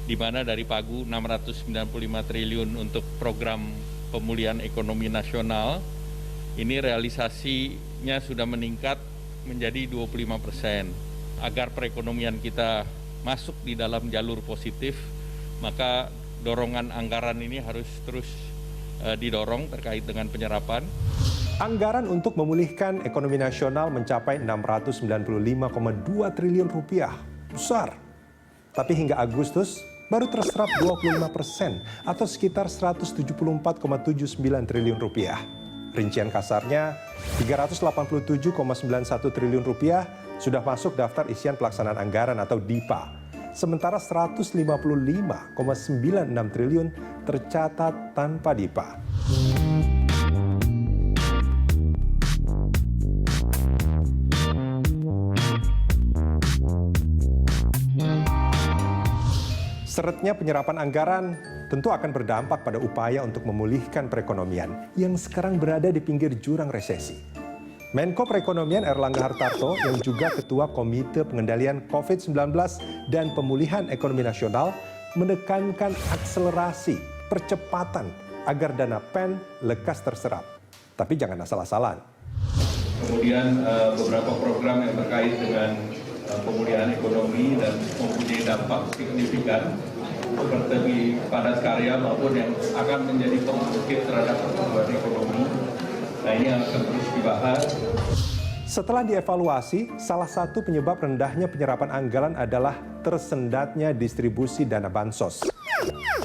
di mana dari Pagu 695 triliun untuk program pemulihan ekonomi nasional, ini realisasinya sudah meningkat menjadi 25%. Agar perekonomian kita masuk di dalam jalur positif, maka dorongan anggaran ini harus terus didorong terkait dengan penyerapan. Anggaran untuk memulihkan ekonomi nasional mencapai 695,2 triliun rupiah. Besar. Tapi hingga Agustus baru terserap 25% atau sekitar 174,79 triliun rupiah. Rincian kasarnya, 387,91 triliun rupiah sudah masuk daftar isian pelaksanaan anggaran atau DIPA. Sementara 155,96 triliun tercatat tanpa DIPA. Seretnya penyerapan anggaran tentu akan berdampak pada upaya untuk memulihkan perekonomian yang sekarang berada di pinggir jurang resesi. Menko Perekonomian Erlangga Hartarto yang juga Ketua Komite Pengendalian COVID-19 dan Pemulihan Ekonomi Nasional menekankan akselerasi, percepatan agar dana PEN lekas terserap. Tapi jangan asal-asalan. Kemudian beberapa program yang terkait dengan pemulihan ekonomi dan mempunyai dampak signifikan seperti padat karya maupun yang akan menjadi pembangkit terhadap pertumbuhan ekonomi. Nah, ini yang akan terus dibahas. Setelah dievaluasi, salah satu penyebab rendahnya penyerapan anggaran adalah tersendatnya distribusi dana bansos.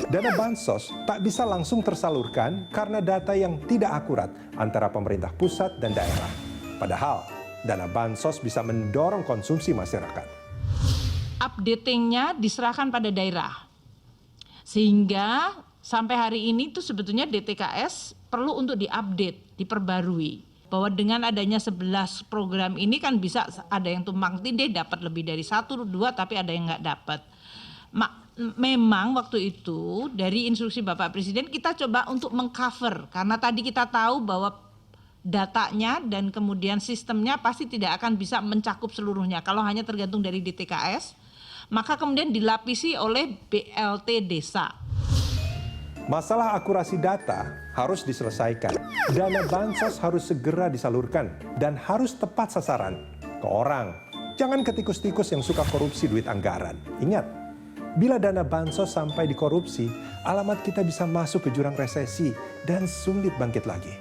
Dana bansos tak bisa langsung tersalurkan karena data yang tidak akurat antara pemerintah pusat dan daerah. Padahal, dana bansos bisa mendorong konsumsi masyarakat. Updatingnya diserahkan pada daerah. Sehingga sampai hari ini tuh sebetulnya DTKS perlu untuk diupdate, diperbarui. Bahwa dengan adanya 11 program ini kan bisa ada yang tumpang tindih dapat lebih dari 1, 2, tapi ada yang nggak dapat. Memang waktu itu dari instruksi Bapak Presiden kita coba untuk mengcover. Karena tadi kita tahu bahwa datanya dan kemudian sistemnya pasti tidak akan bisa mencakup seluruhnya. Kalau hanya tergantung dari DTKS, maka kemudian dilapisi oleh BLT Desa. Masalah akurasi data harus diselesaikan. Dana bansos harus segera disalurkan dan harus tepat sasaran ke orang. Jangan ke tikus-tikus yang suka korupsi duit anggaran. Ingat, bila dana bansos sampai dikorupsi, alamat kita bisa masuk ke jurang resesi dan sulit bangkit lagi.